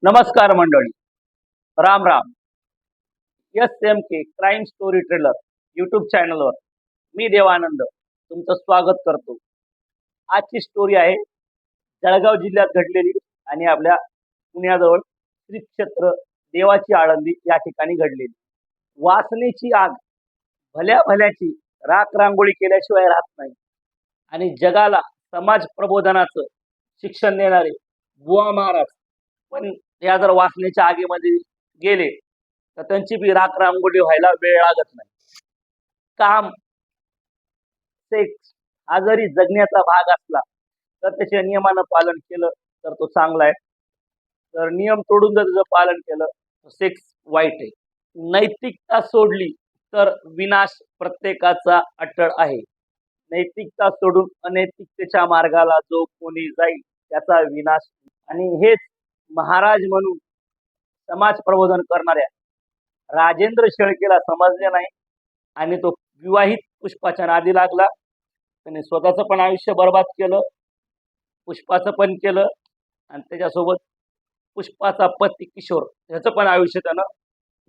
नमस्कार मंडळी, Ram Ram. SMK crime story trailer YouTube चॅनलवर मी देवानंद तुमचं स्वागत करतो. आजची स्टोरी आहे जळगाव जिल्ह्यात घडलेली आणि आपल्या पुण्याजवळ श्री क्षेत्र देवाची आळंदी या ठिकाणी घडलेली. वासनेची आग भल्या भल्याची राख रांगोळी केल्याशिवाय राहत नाही आणि जगाला समाज प्रबोधनाचं शिक्षण देणारे बुवा महाराज पण या जर वासनेच्या आगीमध्ये गेले तर त्यांची बी राख रांगोळी व्हायला वेळ लागत नाही. काम, सेक्स हा जरी जगण्याचा भाग असला तर त्याच्या नियमानं पालन केलं तर तो चांगला आहे. तर नियम तोडून जर त्याचं पालन केलं तर सेक्स वाईट आहे. नैतिकता सोडली तर विनाश प्रत्येकाचा अटळ आहे. नैतिकता सोडून अनैतिकतेच्या मार्गाला जो कोणी जाईल त्याचा विनाश. आणि हेच महाराज म्हणून समाज प्रबोधन करणाऱ्या राजेंद्र शेळकेला समजले नाही आणि तो विवाहित पुष्पाच्या नादी लागला. त्याने स्वतःचं पण आयुष्य बर्बाद केलं, पुष्पाचं पण केलं आणि त्याच्यासोबत पुष्पाचा पती किशोर ह्याचं पण आयुष्य त्यानं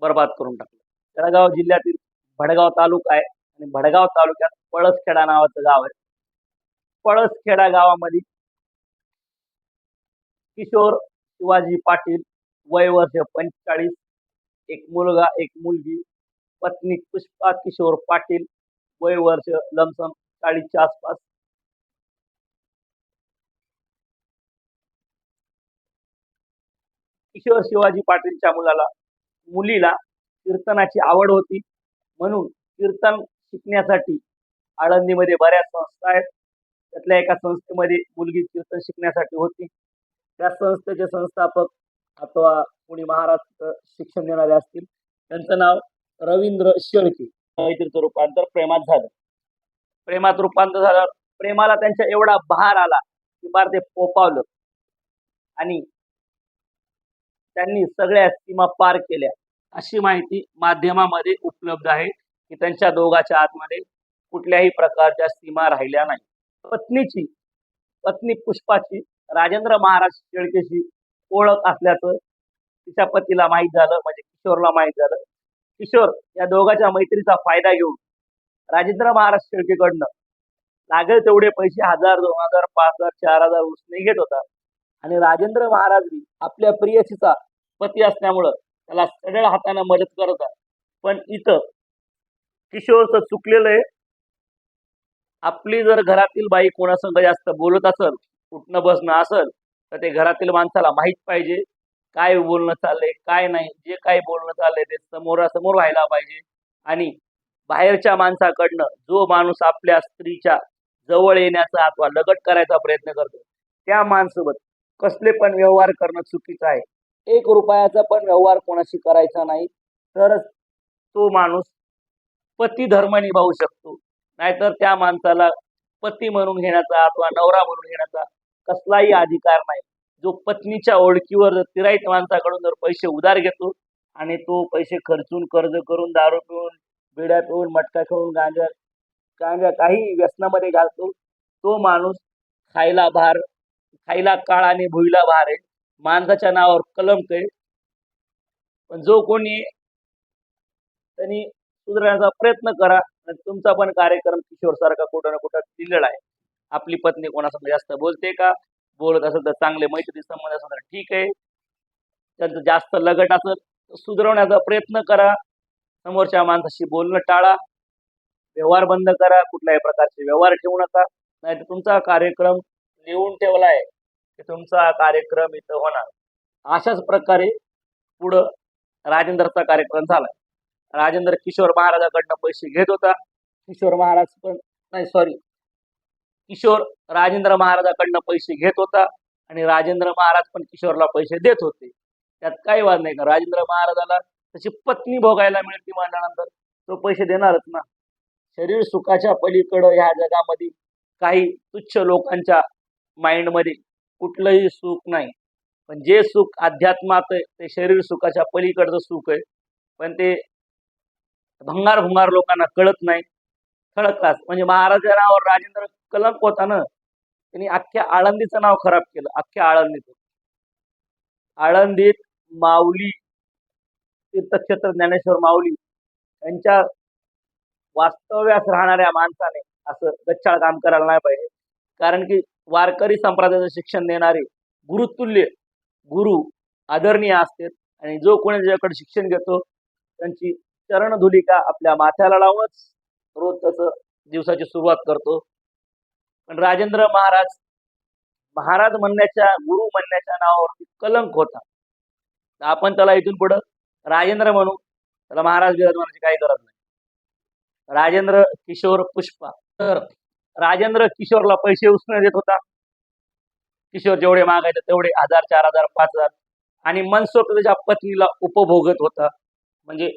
बर्बाद करून टाकलं. जळगाव जिल्ह्यातील भडगाव तालुका आहे आणि भडगाव तालुक्यात पळसखेडा नावाचं गाव आहे. पळसखेडा गावामध्ये किशोर शिवाजी पाटील, वय वर्ष 45, एक मुलगा एक मुलगी, पत्नी पुष्पा किशोर पाटील, वय वर्ष लमसम 40च्या आसपास. किशोर शिवाजी पाटीलच्या मुलीला कीर्तनाची आवड होती म्हणून कीर्तन शिकण्यासाठी आळंदीमध्ये बऱ्याच संस्था आहेत. त्यातल्या एका संस्थेमध्ये मुलगी कीर्तन शिकण्यासाठी होती. त्या संस्थेचे संस्थापक अथवा कोणी महाराज शिक्षण देणारे असतील त्यांचं नाव रवींद्र शेळके. मैत्रीचं रूपांतर प्रेमात झालं. प्रेमात रूपांतर झालं. प्रेमाला त्यांच्या एवढा बहार आला की बार ते पोपावलं आणि त्यांनी सगळ्या सीमा पार केल्या अशी माहिती माध्यमामध्ये उपलब्ध आहे की त्यांच्या दोघांच्या आतमध्ये कुठल्याही प्रकारच्या सीमा राहिल्या नाही. पत्नी पुष्पाची राजेंद्र महाराज शेळकेशी ओळख असल्याचं तिच्या पतीला माहीत झालं, म्हणजे किशोरला माहीत झालं. किशोर या दोघांच्या मैत्रीचा फायदा घेऊन राजेंद्र महाराज शेळकेकडनं लागेल तेवढे पैसे 1000, 2000, 5000, 4000 उसने घेत होता. आणि राजेंद्र महाराज आपल्या प्रियसीचा पती असल्यामुळं त्याला सढळ हाताने मदत करत. पण इथं किशोरचं चुकलेलं आहे. आपली जर घरातील बाई कोणासंग जास्त बोलत असेल, उठणं बसणं असेल तर ते घरातील माणसाला माहीत पाहिजे काय बोलणं चाललंय काय नाही. जे काही बोलणं चाललंय ते समोरासमोर व्हायला पाहिजे. आणि बाहेरच्या माणसाकडनं जो माणूस आपल्या स्त्रीच्या जवळ येण्याचा अथवा लगट करायचा प्रयत्न करतो त्या माणसासोबत कसले पण व्यवहार करणं चुकीचं आहे. 1 रुपयाचा पण व्यवहार कोणाशी करायचा नाही, तरच तो माणूस पती धर्म निभावू शकतो. नाहीतर त्या माणसाला पती म्हणून घेण्याचा अथवा नवरा म्हणून घेण्याचा कसलाही अधिकार नाही. जो पत्नीच्या ओळखीवर तिराईत माणसाकडून जर पैसे उधार घेतो आणि तो पैसे खर्चून कर्ज करून दारू पिऊन बिड्या पिऊन मटका खाऊन गांजा काही व्यसनामध्ये घालतो तो माणूस खायला काळ आणि भुईला भार आहे. माणसाच्या नावावर कलंक आहे. पण जो कोणी त्यांनी सुधारण्याचा प्रयत्न करा. तुमचा पण कार्यक्रम किशोर सारखा कुठं ना कुठं दिलेला आहे. आपली पत्नी कोणासोबत जास्त बोलते का, बोलत असेल तर चांगले मैत्री संबंध असेल तर ठीक आहे. त्यांचं जास्त लगट असेल तर सुधारवण्याचा प्रयत्न करा. समोरच्या माणसाशी बोलणं टाळा, व्यवहार बंद करा, कुठल्याही प्रकारचे व्यवहार ठेवू नका. नाहीतर तुमचा कार्यक्रम लिहून ठेवलाय की तुमचा कार्यक्रम इथं होणार. अशाच प्रकारे पुढं राजेंद्रचा कार्यक्रम झाला. राजेंद्र किशोर महाराजाकडनं पैसे घेत होता. किशोर राजेंद्र महाराजाकडनं पैसे घेत होता आणि राजेंद्र महाराज पण किशोरला पैसे देत होते. त्यात काही वाद नाही. का राजेंद्र महाराजाला त्याची पत्नी भोगायला मिळते म्हणल्यानंतर तो पैसे देणारच ना. शरीर सुखाच्या पलीकडं ह्या जगामध्ये काही तुच्छ लोकांच्या माइंडमध्ये कुठलंही सुख नाही. पण जे सुख अध्यात्मात आहे ते शरीर सुखाच्या पलीकडचं सुख आहे. पण ते भंगार लोकांना कळत नाही. खळकलाच म्हणजे महाराजा नावावर राजेंद्र कलंक होता ना. त्यांनी अख्ख्या आळंदीचं नाव खराब केलं. अख्ख्या आळंदीचं आळंदीत माऊली तीर्थक्षेत्र ज्ञानेश्वर माऊली यांच्या वास्तव्यास राहणाऱ्या माणसाने असं गच्चाळ काम करायला नाही पाहिजे. कारण की वारकरी संप्रदायाचं शिक्षण देणारे गुरुतुल्य गुरु आदरणीय असतात आणि जो कोणी ज्याच्याकडे शिक्षण घेतो त्यांची चरणधुलिका आपल्या माथ्याला लावूनच रोज त्याचं दिवसाची सुरुवात करतो. पण राजेंद्र महाराज महाराज म्हणण्याच्या गुरु म्हणण्याच्या नावावरती कलंक होता. तर आपण त्याला इथून पुढं राजेंद्र म्हणू, त्याला महाराज बिराज म्हणायची काही गरज नाही. राजेंद्र किशोर पुष्पा. तर राजेंद्र किशोरला पैसे उसने देत होता. किशोर जेवढे मागायचे तेवढे 1000, 4000, 5000 आणि मनसोक्त त्याच्या पत्नीला उपभोगत होता. म्हणजे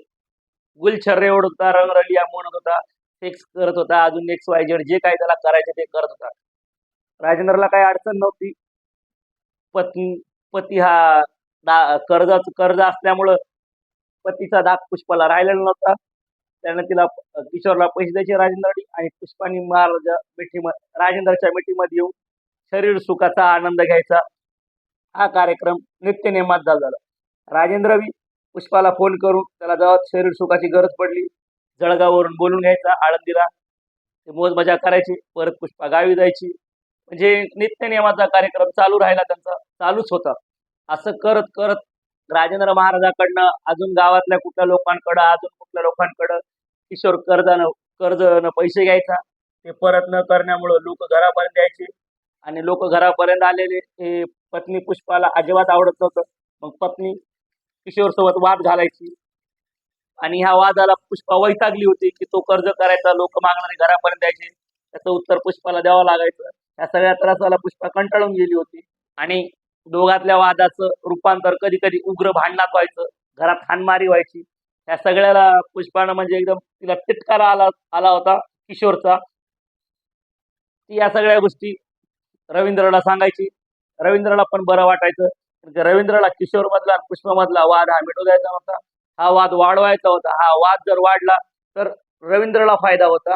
गुलछर्रे ओढत होता, रंगरलिया म्हणत होता, सेक्स करत होता, अजून XYZ जे काही त्याला करायचे ते करत होता. राजेंद्रला काही अडचण नव्हती. पती पती हा कर्ज असल्यामुळं पतीचा धाक पुष्पाला राहिलेला नव्हता. त्याने तिला किशोरला पैसे द्यायचे राजेंद्रनी आणि पुष्पानी राजेंद्रच्या मिठीमध्ये येऊन शरीर सुखाचा आनंद घ्यायचा. हा कार्यक्रम नित्यनेमात झाला. राजेंद्र बी पुष्पाला फोन करून त्याला जेव्हा शरीर सुखाची गरज पडली जळगाववरून बोलून घ्यायचा आळंदीला. ते मोज मजा करायची, परत पुष्पा गावी जायची. म्हणजे नित्यनेमाचा कार्यक्रम चालू राहिला, त्यांचा चालूच होता. असं करत करत राजेंद्र महाराजाकडनं अजून गावातल्या कुठल्या लोकांकडं अजून कुठल्या लोकांकडं किशोर कर्जनं पैसे घ्यायचा. ते परत न करण्यामुळं लोक घरापर्यंत यायचे आणि लोक घरापर्यंत आलेले हे पत्नी पुष्पाला अजिबात आवडत नव्हतं. मग पत्नी किशोर सोबत वाद घालायची आणि ह्या वादाला पुष्पा वैतागली होती की तो कर्ज करायचा, लोक मागणारे घरापर्यंत यायचे, त्याचं उत्तर पुष्पाला द्यावं लागायचं. या सगळ्या त्रासाला पुष्पा कंटाळून गेली होती आणि दोघातल्या वादाचं रूपांतर कधी कधी उग्र भांडणात व्हायचं, घरात हाणमारी व्हायची. या सगळ्याला पुष्पानं म्हणजे एकदम तिला तिटकारा आला होता किशोरचा. ती या सगळ्या गोष्टी रवींद्रला सांगायची. रवींद्रला पण बरं वाटायचं. रवींद्रला किशोर मधला पुष्पा मधला वाद हा मिटू द्यायचा नव्हता, हा वाद वाढवायचा होता. हा वाद जर वाढला तर रवींद्रला फायदा होता,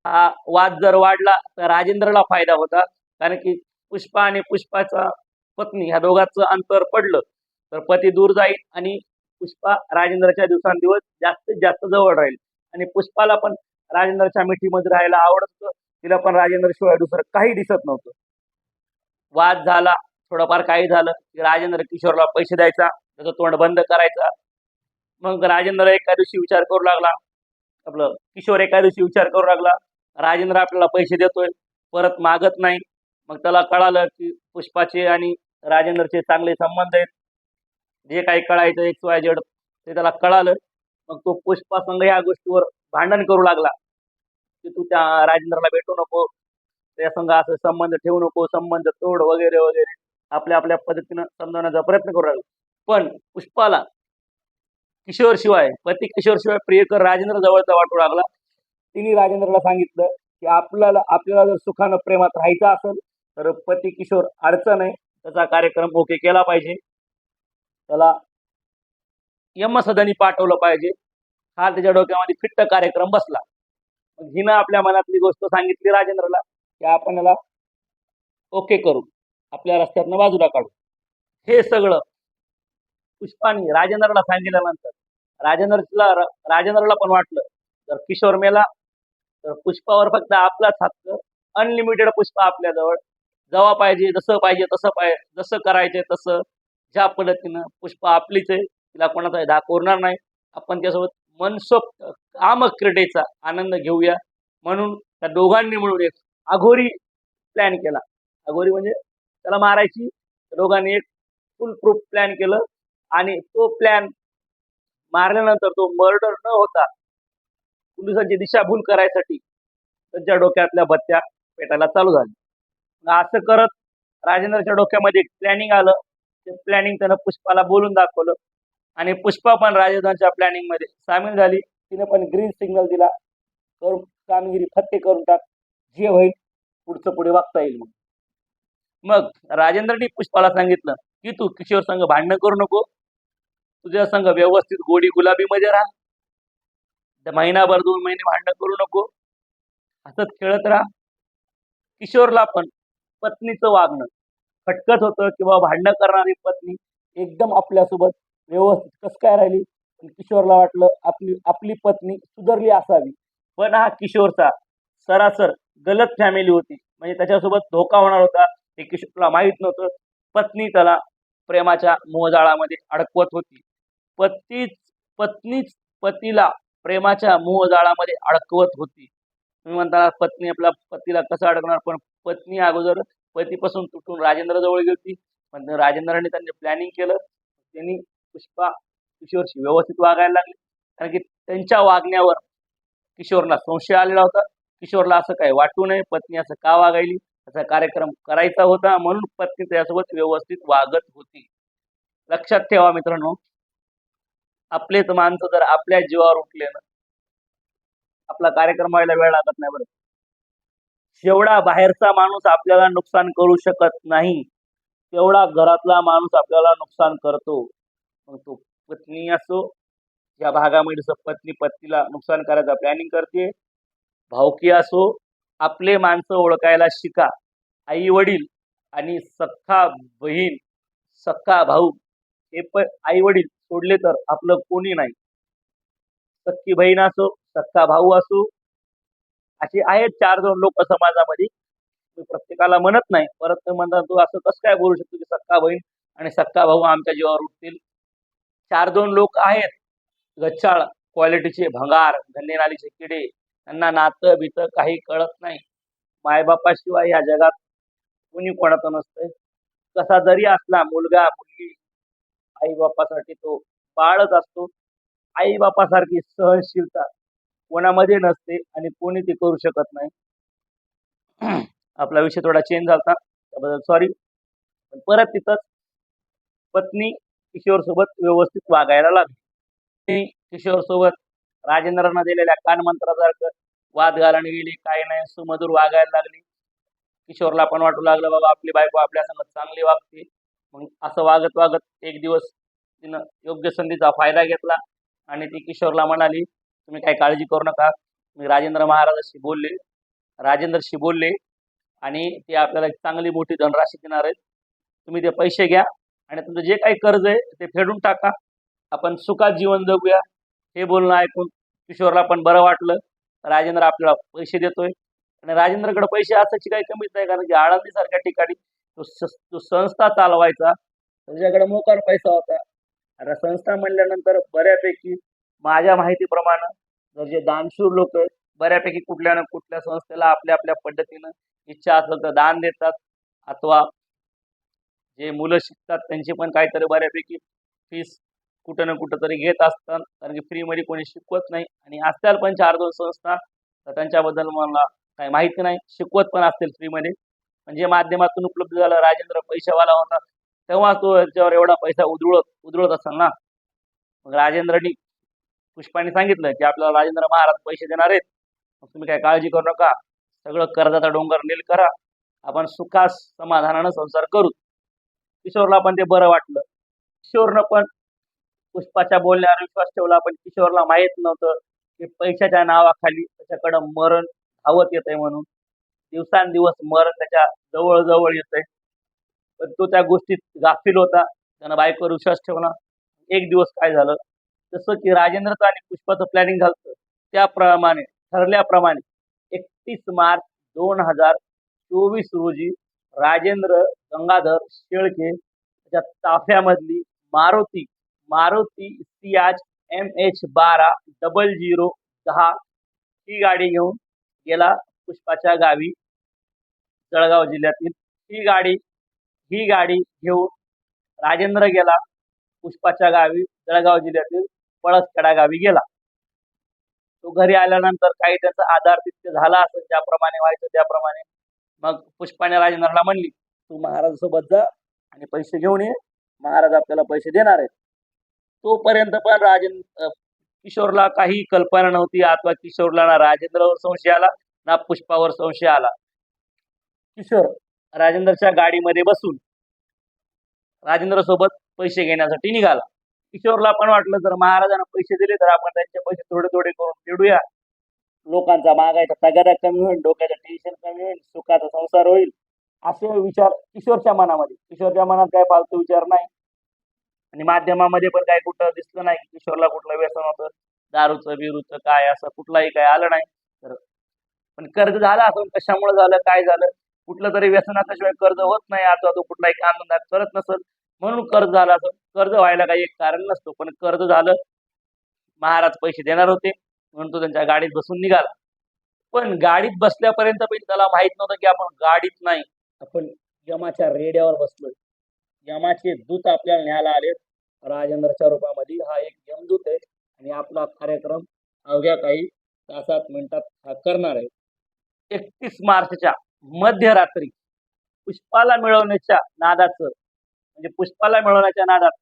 हा वाद जर वाढला तर राजेंद्रला फायदा होता. कारण की पुष्पा आणि पुष्पाचा पत्नी ह्या दोघांचं अंतर पडलं तर पती दूर जाईल आणि पुष्पा राजेंद्रच्या दिवसांदिवस जास्तीत जास्त जवळ राहील. आणि पुष्पाला पण राजेंद्रच्या मिठीमध्ये राहायला आवडत होतं. तिला पण राजेंद्र शिवाय दुसरं काही दिसत नव्हतं. वाद झाला, थोडंफार काही झालं की राजेंद्र किशोरला पैसे द्यायचा, त्याचं तोंड बंद करायचा. मग राजेंद्र एका दिवशी विचार करू लागला, आपलं किशोर एका दिवशी विचार करू लागला, राजेंद्र आपल्याला पैसे देतोय, परत मागत नाही. मग त्याला कळालं की पुष्पाचे आणि राजेंद्रचे चांगले संबंध आहेत. जे काही कळायचं XYZ ते त्याला कळालं. मग तो पुष्पा संघ या गोष्टीवर भांडण करू लागला की तू त्या राजेंद्रला भेटू नको, त्या संघ असं संबंध ठेवू नको, संबंध तोड वगैरे वगैरे आपल्या आपल्या पद्धतीनं समजावण्याचा प्रयत्न करू लागला. पण पुष्पाला किशोर शिवाय पती किशोर शिवाय प्रियकर राजेंद्र जवळचा वाटू लागला. तिने राजेंद्रला सांगितलं की आपल्याला जर सुखानं प्रेमात राहायचं असेल तर पती किशोर अडचण आहे, त्याचा कार्यक्रम ओके केला पाहिजे, त्याला यमसदनी पाठवलं पाहिजे. हा त्याच्या डोक्यामध्ये फिट्ट कार्यक्रम बसला. मग हिनं आपल्या मनातली गोष्ट सांगितली राजेंद्रला की आपण याला ओके करू, आपल्या रस्त्यातनं बाजूला काढू. हे सगळं पुष्पानी राजेंद्रला सांगितल्यानंतर राजेंद्रला पण वाटलं जर किशोर मेला तर पुष्पावर फक्त आपलाच हक्क, अनलिमिटेड पुष्पा आपल्याजवळ, जेव्हा पाहिजे जसं करायचे तसं, ज्या पद्धतीनं पुष्पा आपलीच आहे, तिला कोणाचा धाक उरणार नाही. आपण त्यासोबत मनसोक्त कामक्रीडेचा आनंद घेऊया. म्हणून त्या दोघांनी मिळून एक अघोरी प्लॅन केला. अघोरी म्हणजे त्याला मारायची. दोघांनी एक फुल प्रूफ प्लॅन केलं आणि तो प्लॅन मारल्यानंतर तो मर्डर न होता पोलिसांची दिशाभूल करायसाठी त्यांच्या डोक्यातल्या बत्त्या पेटायला चालू झाल्या. असं करत राजेंद्रच्या डोक्यामध्ये एक प्लॅनिंग आलं. ते प्लॅनिंग त्यानं पुष्पाला बोलून दाखवलं आणि पुष्पा पण राजेंद्रच्या प्लॅनिंग मध्ये सामील झाली. तिने पण ग्रीन सिग्नल दिला, करून कामगिरी फत्ते करून टाक, जे होईल पुढचं पुढे वागता येईल. मग राजेंद्रनी पुष्पाला सांगितलं की तू किशोर संघ भांडणं करू नको, तुझ्या संघ व्यवस्थित गोडी गुलाबी मध्ये राहा, महिनाभर 2 महिने भांडण करू नको, हसत खेळत राहा. किशोरला पण पत्नीचं वागणं खटकत होतं किंवा भांडणं करणारी पत्नी एकदम आपल्यासोबत व्यवस्थित कसं काय राहिली. पण किशोरला वाटलं आपली आपली पत्नी सुधारली असावी, पण हा किशोरचा सरासर गलत फॅमिली होती. म्हणजे त्याच्यासोबत धोका होणार होता हे किशोरला माहीत नव्हतं. पत्नी त्याला प्रेमाच्या मोहजाळामध्ये अडकवत होती. पतीच पत्नीच पतीला प्रेमाच्या मोहजाळामध्ये अडकवत होती. तुम्ही म्हणता पत्नी आपल्या पतीला कसं अडकणार, पण पत्नी अगोदर पतीपासून तुटून राजेंद्र जवळ गेली. पण राजेंद्राने त्यांनी प्लॅनिंग केलं. त्यांनी पुष्पा किशोरशी व्यवस्थित वागायला लागली, कारण की त्यांच्या वागण्यावर किशोरला संशय आलेला होता. किशोरला असं काही वाटू नये पत्नी असं का वागायली, त्याचा कार्यक्रम करायचा होता, म्हणून पत्नी त्यासोबत व्यवस्थित वागत होती. लक्षात ठेवा मित्रांनो, आपलेच माणसं जर आपल्या जीवावर उठले ना, आपला कार्यक्रम व्हायला वेळ लागत नाही. बरं, जेवढा बाहेरचा माणूस आपल्याला नुकसान करू शकत नाही, तेवढा घरातला माणूस आपल्याला नुकसान करतो. मग तो पत्नी असो, या भागामध्ये जसं पत्नी पत्नीला नुकसान करायचा प्लॅनिंग करते, भावकी असो, आपले माणसं ओळखायला शिका. आई वडील आणि सख्खा बहीण, सख्खा भाऊ हे पण आई वडील सोडले तर आपलं कोणी नाही. सख्खी बहीण असो, सख्खा भाऊ असो, असे आहेत 4-2 लोक समाजामध्ये. मी प्रत्येकाला म्हणत नाही, परत ते म्हणतात तू असं कसं काय बोलू शकतो की सख्खा बहीण आणि सख्खा भाऊ आमच्या जीवावर उठतील. 4-2 लोक आहेत गच्चाळ क्वालिटीचे भंगार, गल्लीनालीचे किडे. त्यांना नातं भीतं काही कळत नाही. मायबापाशिवाय या जगात कोणी कोणाचं नसतंय. कसा जरी असला मुलगा मुलगी, आई बापासाठी तो बाळच असतो. आई बापासारखी सहनशीलता कोणामध्ये नसते आणि कोणी ती करू शकत नाही. आपला विषय थोडा चेंज झाला, त्याबद्दल सॉरी. पण परत तिथंच पत्नी किशोर सोबत व्यवस्थित वागायला लागली. ती किशोर सोबत राजेंद्रांना दिलेल्या कानमंत्रासारखं वाद घालून गेली, काही नाही, सुमधुर वागायला लागली. किशोरला पण वाटू लागलं बाबा आपली बायको आपल्या संग चांगली वागते. मग असं वागत वागत एक दिवस तिनं योग्य संधीचा फायदा घेतला आणि ती किशोरला म्हणाली, तुम्ही काही काळजी करू नका, मी राजेंद्र महाराजांशी बोलले, राजेंद्रशी बोलले आणि ते आपल्याला एक चांगली मोठी धनराशी देणार आहेत. तुम्ही ते पैसे घ्या आणि तुमचं जे काही कर्ज आहे ते फेडून टाका, आपण सुखात जीवन जगूया. हे बोलणं ऐकून किशोरला पण बरं वाटलं. राजेंद्र आपल्याला पैसे देतोय आणि राजेंद्रकडे पैसे असायची काही कमीच नाही, कारण की आळंदीसारख्या ठिकाणी तो संस्था चालवायचा, त्याच्याकडे मोकार पैसा होता. आता संस्था म्हणल्यानंतर बऱ्यापैकी माझ्या माहितीप्रमाणे जर जे दानशूर लोक आहेत, बऱ्यापैकी कुठल्या ना कुठल्या संस्थेला आपल्या आपल्या पद्धतीनं इच्छा असेल तर दान देतात, अथवा जे मुलं शिकतात त्यांची पण काहीतरी बऱ्यापैकी फीस कुठं ना कुठं तरी घेत असतात, कारण की फ्रीमध्ये कोणी शिकवत नाही. आणि असतील पण 4-2 संस्था, तर त्यांच्याबद्दल मला काही माहिती नाही, शिकवत पण असतील फ्रीमध्ये. म्हणजे माध्यमातून उपलब्ध झालं, राजेंद्र पैशावाला होता तेव्हा तो याच्यावर एवढा पैसा उधळत उधळत असेल ना. मग राजेंद्रनी पुष्पाने सांगितलं की आपल्याला राजेंद्र महाराज पैसे देणार आहेत, मग तुम्ही काही काळजी करू नका, सगळं कर्जाचा डोंगर नील करा, आपण सुखास समाधानानं संसार करू. किशोरला पण ते बरं वाटलं. किशोरनं पण पुष्पाच्या बोलण्यावर विश्वास ठेवला, पण किशोरला माहित नव्हतं की पैशाच्या नावाखाली त्याच्याकडं मरण धावत येतंय म्हणून. दिवसांदिवस मरण त्याच्या जवळ जवळ येतंय, पण तो त्या गोष्टीत गाफील होता. त्यानं बायकोवर विश्वास ठेवला. एक दिवस काय झालं, जसं की राजेंद्रचं आणि पुष्पाचं प्लॅनिंग झालं त्याप्रमाणे ठरल्याप्रमाणे 31 मार्च 2024 रोजी राजेंद्र गंगाधर शेळके त्याच्या ताफ्यामधली मारुती मारुती सियाज MH120010 ही गाडी घेऊन गेला पुष्पाच्या गावी, जळगाव जिल्ह्यातील. ही गाडी घेऊन राजेंद्र गेला पुष्पाच्या गावी, जळगाव जिल्ह्यातील पळसखेडा गावी गेला. तो घरी आल्यानंतर काही त्याचा आधार तितके झाला असेल, ज्याप्रमाणे व्हायचं त्याप्रमाणे. मग पुष्पाने राजेंद्रला म्हणली, तू महाराजासोबत जा आणि पैसे घेऊन ये, महाराज आपल्याला पैसे देणार आहेत. तोपर्यंत पण किशोरला काही कल्पना नव्हती, अथवा किशोरला ना राजेंद्रवर संशय आला ना पुष्पावर संशय आला. किशोर राजेंद्रच्या गाडीमध्ये बसून राजेंद्र सोबत पैसे घेण्यासाठी निघाला. किशोरला पण वाटलं जर महाराजांना पैसे दिले तर आपण त्यांचे पैसे थोडे थोडे करून फेडूया, लोकांचा मागायचा तगादा कमी होईल, डोक्याचं टेन्शन कमी होईल, सुखाचा संसार होईल, असे विचार किशोरच्या मनामध्ये. किशोरच्या मनात काय फालतू विचार नाही. आणि माध्यमामध्ये पण काही कुठं दिसलं नाही की किशोरला कुठलं व्यसन होतं, दारूचं बिरूचं काय असं कुठलाही काय आलं नाही. तर पण कर्ज झालं असं कशामुळे झालं, काय झालं, कुठलं तरी व्यसनाशिवाय कर्ज होत नाही, अथवा तो कुठलाही कामधंदा करत नसेल म्हणून कर्ज झालं असं. कर्ज व्हायला काही एक कारण नसतो, पण कर्ज झालं. महाराज पैसे देणार होते म्हणून तो त्यांच्या गाडीत बसून निघाला. पण गाडीत बसल्यापर्यंत पण त्याला माहित नव्हतं की आपण गाडीत नाही, आपण यमाच्या रेड्यावर बसलोय. यमाचे दूत आपल्याला न्यायला आले राजेंद्रच्या रूपामध्ये. हा एक यमदूत आहे आणि आपला कार्यक्रम अवघ्या काही तासात मिनिटात हा करणार आहे. 31 मार्चच्या मध्यरात्री पुष्पाला मिळवण्याच्या नादाचं म्हणजे पुष्पाला मिळवण्याच्या नादात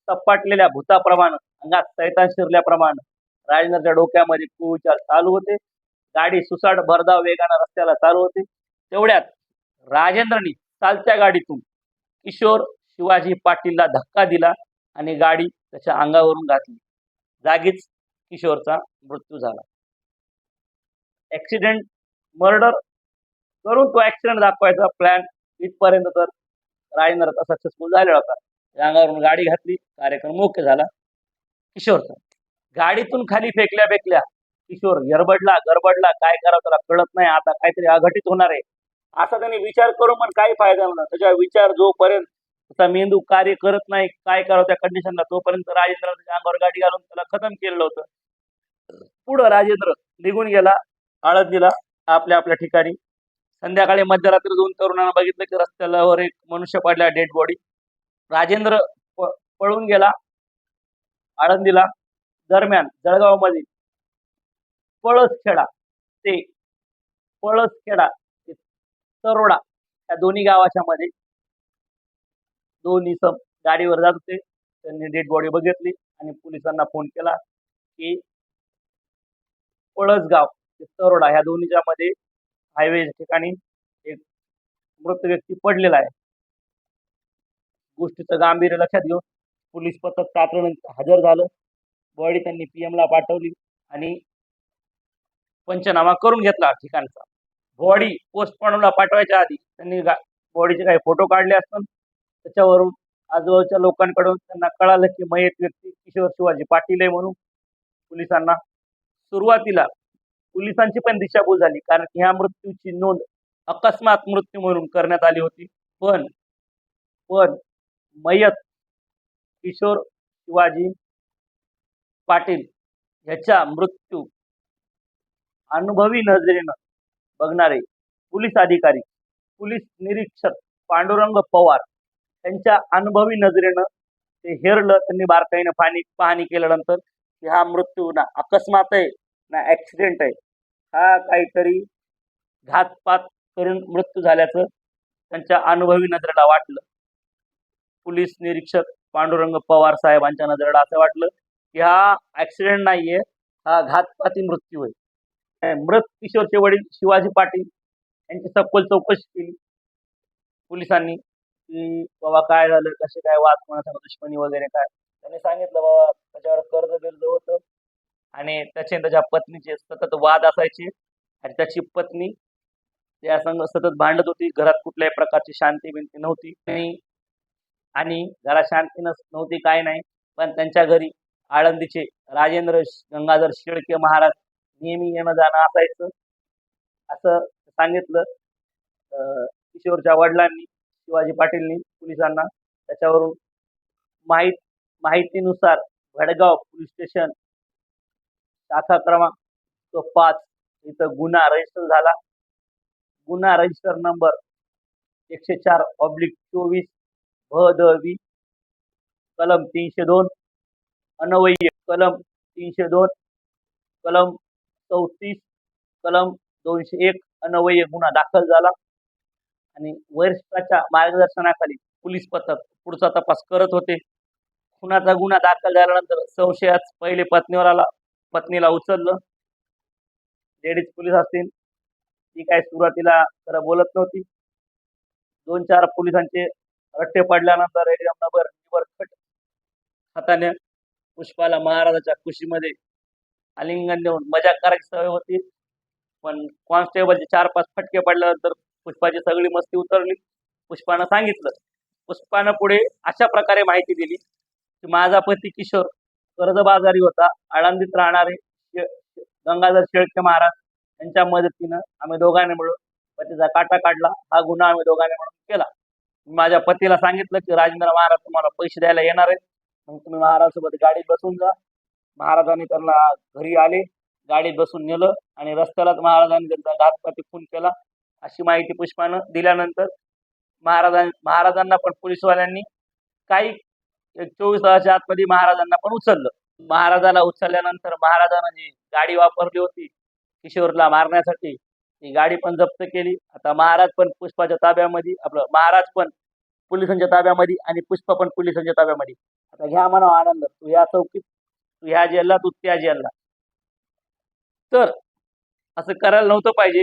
सपाटलेल्या भूताप्रमाणे, अंगात सैतान शिरल्याप्रमाणे राजेंद्रच्या डोक्यामध्ये कुविचार चालू होते. गाडी सुसाट भरधाव वेगानं रस्त्याला चालू होती. तेवढ्यात राजेंद्रनी चालत्या गाडीतून किशोर शिवाजी पाटीलला धक्का दिला आणि गाडी त्याच्या अंगावरून घातली. जागीच किशोरचा मृत्यू झाला. ऍक्सिडेंट मर्डर करून तो ऍक्सिडेंट दाखवायचा प्लॅन इथपर्यंत तर राजेंद्रचा सक्सेसफुल झालेला होता. अंगावरून गाडी घातली, कार्यक्रम ओके झाला. किशोरचा गाडीतून खाली फेकल्या किशोर गडबडला, काय करावं त्याला कळत नाही, आता काहीतरी अघटित होणार आहे असा त्याने विचार करून पण काही फायदा होणार. त्याच्या विचार जोपर्यंत त्याचा मेंदू कार्य करत नाही, काय करावं त्या कंडिशनला, तोपर्यंत राजेंद्र त्याच्या अंगावर गाडी घालून त्याला खतम केलेलं होतं. पुढं राजेंद्र निघून गेला आळंदीला आपल्या आपल्या ठिकाणी. संध्याकाळी मध्यरात्री 2 तरुणांना बघितलं की रस्त्यावर एक मनुष्य पडला, डेड बॉडी. राजेंद्र पळून गेला आळंदीला. दरम्यान जळगावमध्ये पळसखेडा ते तरोडा या दोन्ही गावाच्या मध्ये 2 इसम गाडीवर जात होते. त्यांनी डेड बॉडी बघितली आणि पोलिसांना फोन केला की पळसगाव ते तरोडा ह्या दोन्हीच्या मध्ये हायवे ठिकाणी एक मृत व्यक्ती पडलेला आहे. गोष्टीचं गांभीर्य लक्षात घेऊन पोलीस पथक तातडीने हजर झालं. बॉडी त्यांनी PM ला पाठवली आणि पंचनामा करून घेतला ठिकाणचा. बॉडी पोस्टमॉर्टमला पाठवायच्या आधी त्यांनी बॉडीचे काही फोटो काढले असतात. त्याच्यावरून आजूबाजूच्या लोकांकडून त्यांना कळालं की मयत व्यक्ती किशोर शिवाजी पाटील आहे म्हणून. पोलिसांना सुरुवातीला पोलिसांची पण दिशाभूल झाली, कारण की ह्या मृत्यूची नोंद अकस्मात मृत्यू म्हणून करण्यात आली होती. पण मयत किशोर शिवाजी पाटील ह्याचा मृत्यू अनुभवी नजरेनं बघणारे पोलीस अधिकारी, पोलीस निरीक्षक पांडुरंग पवार यांच्या अनुभवी नजरेनं ते हेरलं. त्यांनी बारकाईनं पाहणी केल्यानंतर की हा मृत्यू ना अकस्मात आहे ना ऍक्सिडेंट आहे, हा काहीतरी घातपात करून मृत्यू झाल्याचं त्यांच्या अनुभवी नजरेला वाटलं. पोलीस निरीक्षक पांडुरंग पवार साहेबांच्या नजरेला असं वाटलं की हा ऍक्सिडेंट नाहीये, हा घातपाती मृत्यू आहे. मृत किशोरचे वडील शिवाजी पाटील यांची सखोल चौकशी केली पोलिसांनी की बाबा काय झालं, कसे काय वाद, कोणाचा दुश्मनी वगैरे काय. त्यांनी सांगितलं बाबा त्याच्यावर कर्ज बिर्ज होतं आणि त्याच्या पत्नीचे सतत वाद असायचे आणि त्याची पत्नी त्या संग सतत भांडत होती. घरात कुठल्याही प्रकारची शांती बिंती नव्हती आणि घरात शांती नव्हती काय नाही. पण त्यांच्या घरी आळंदीचे राजेंद्र गंगाधर शेळके महाराज नेहमी येणं जाणं असायचं असं सांगितलं किशोरच्या वडिलांनी, शिवाजी पाटीलनी पोलिसांना. त्याच्यावरून माहितीनुसार भडगाव पोलीस स्टेशन शाखा क्रमांक 5 इथं गुन्हा रजिस्टर झाला. गुन्हा रजिस्टर नंबर 104/24 भदवी कलम 302 अन्वय्य कलम 302 कलम 34 कलम 201 अन्वय्य गुन्हा दाखल झाला आणि वरिष्ठाच्या मार्गदर्शनाखाली पोलीस पथक पुढचा तपास करत होते. खुनाचा गुन्हा दाखल झाल्यानंतर संशयास पहिले पत्नीवर आला. पत्नीला उचललं. लेडीज पोलीस असतील ती काय सुरुवातीला खरं बोलत नव्हती. 2-4 पोलिसांचे रट्टे पडल्यानंतर एकदम निबरखट हाताने पुष्पाला महाराजाच्या कुशीमध्ये आलिंगन देऊन मजा करायची सवय होती. पण कॉन्स्टेबलचे 4-5 फटके पडल्यानंतर पुष्पाची सगळी मस्ती उतरली. पुष्पानं सांगितलं. पुष्पानं पुढे अशा प्रकारे माहिती दिली की माझा पती किशोर कर्जबाजारी होता. आळंदीत राहणारे गंगाधर शेळके महाराज यांच्या मदतीनं आम्ही दोघांनी मिळून पतीचा काटा काढला. हा गुन्हा आम्ही दोघांनी मिळून केला. मी माझ्या पतीला सांगितलं की राजेंद्र महाराज तुम्हाला पैसे द्यायला येणार आहेत, मग तुम्ही महाराजांसोबत गाडीत बसून जा. महाराजांनी त्यांना घरी आले, गाडीत बसून नेलं आणि रस्त्यालाच महाराजांनी त्यांचा घातपाती खून केला, अशी माहिती पुष्पानं दिल्यानंतर महाराजांना पण पोलिसवाल्यांनी काही 24 तासाच्या आतमध्ये महाराजांना पण उचललं. महाराजाला उचलल्यानंतर महाराजांना जी गाडी वापरली होती किशोरला मारण्यासाठी, ती गाडी पण जप्त केली. आता महाराज पण पुष्पाच्या ताब्यामध्ये, आपलं महाराज पण पोलिसांच्या ताब्यामध्ये आणि पुष्पा पण पोलिसांच्या ताब्यामध्ये. आता घ्या म्हणा आनंद, तू या चौकीत, तू ह्या जेलला, तू त्या जेलला. तर असं करायला नव्हतं पाहिजे.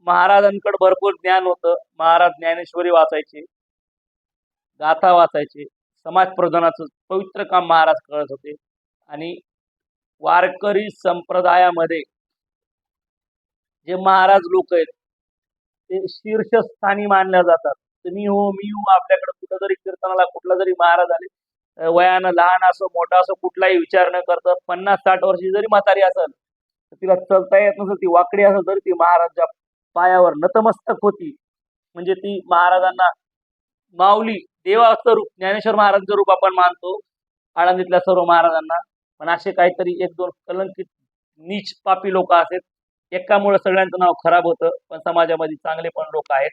महाराजांकडे भरपूर ज्ञान होतं. महाराज ज्ञानेश्वरी वाचायचे, गाथा वाचायचे, समाज प्रबोधनाचं पवित्र काम महाराज करत होते. आणि वारकरी संप्रदायामध्ये जे महाराज लोक आहेत ते शीर्षस्थानी मानल्या जातात. तुम्ही हो मी हो, आपल्याकडे कुठं जरी कीर्तनाला कुठला जरी महाराज आले, वयानं लहान असो मोठा असो कुठलाही विचार न करता 50-60 वर्षी जरी म्हातारी असेल, तर तिला चलता येत नसेल, ती वाकडी असेल तरी ती महाराजच्या पायावर नतमस्तक होती. म्हणजे ती महाराजांना माऊली देवाचं रूप, ज्ञानेश्वर महाराजांचं रूप आपण मानतो आळंदीतल्या सर्व महाराजांना. पण असे काहीतरी 1-2 कलंकित नीच पापी लोक आहेत, एकामुळे सगळ्यांचं नाव खराब होतं. पण समाजामध्ये चांगले पण लोक आहेत.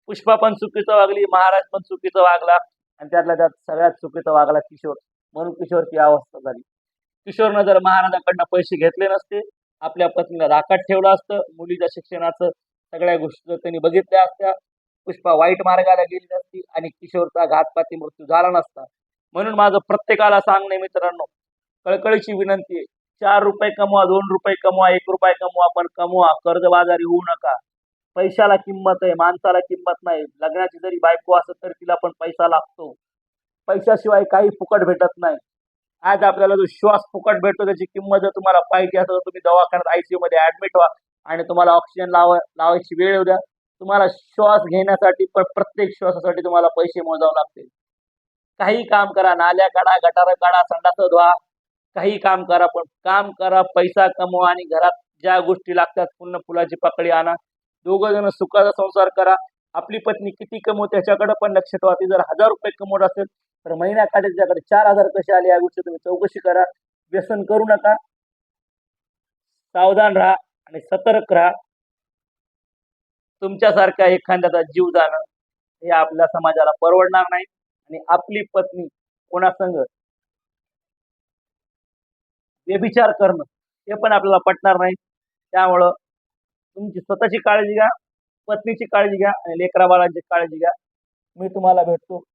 पुष्पा पण चुकीचं वागली, महाराज पण चुकीचं वागला आणि त्यातल्या त्यात सगळ्यात चुकीचं वागला किशोर. म्हणून किशोरची अवस्था झाली. किशोरनं जर महाराजांकडनं पैसे घेतले नसते, आपल्या पत्नीला राखात ठेवलं असतं, मुलीच्या शिक्षणाचं सगळ्या गोष्टी त्यांनी बघितल्या असत्या, पुष्पा वाईट मार्गाला गेली नसती आणि किशोरचा घातपाती मृत्यू झाला नसता. म्हणून माझं प्रत्येकाला सांगणे मित्रांनो, कळकळीची विनंती आहे, 4 रुपये कमवा, 2 रुपये कमवा, 1 रुपये कमवा, पण कमवा. कर्जबाजारी होऊ नका. पैशाला किंमत आहे, माणसाला किंमत नाही. लग्नाची जरी बायको असेल तर तिला पण पैसा लागतो. पैशाशिवाय काही फुकट भेटत नाही. आज आपल्याला जो श्वास फुकट भेटतो त्याची किंमत जर तुम्हाला पाहिजे असेल तर तुम्ही दवाखान्यात ICU मध्ये ऍडमिट व्हा आणि तुम्हाला ऑक्सिजन लावायची वेळ येऊ द्या. तुम्हाला श्वास घेण्यासाठी पण प्रत्येक श्वासासाठी तुम्हाला पैसे मोजावे लागतील. काही काम करा, नाल्या काढा, गटार काढा, संडास धुवा, काही काम करा, पण काम करा, पैसा कमवा आणि घरात ज्या गोष्टी लागतात पूर्ण फुलाची पाकळी आणा. दोघं जण सुखाचा संसार करा. आपली पत्नी किती कमवते त्याच्याकडे पण लक्ष ठेवा. ती जर 1000 रुपये कमवत असेल तर महिन्याकाठी त्याच्याकडे 4000 कसे आले या गोष्टी तुम्ही चौकशी करा. व्यसन करू नका. सावधान राहा आणि सतर्क राहा. तुमच्यासारख्या एखाद्याचा जीव जाणं हे आपल्या समाजाला परवडणार नाही आणि आपली पत्नी कोणासंग व्यभिचार करणं हे पण आपल्याला पटणार नाही. त्यामुळं तुमची स्वतःची काळजी घ्या, पत्नीची काळजी घ्या आणि लेकरा बाळांची काळजी घ्या. मी तुम्हाला भेटतो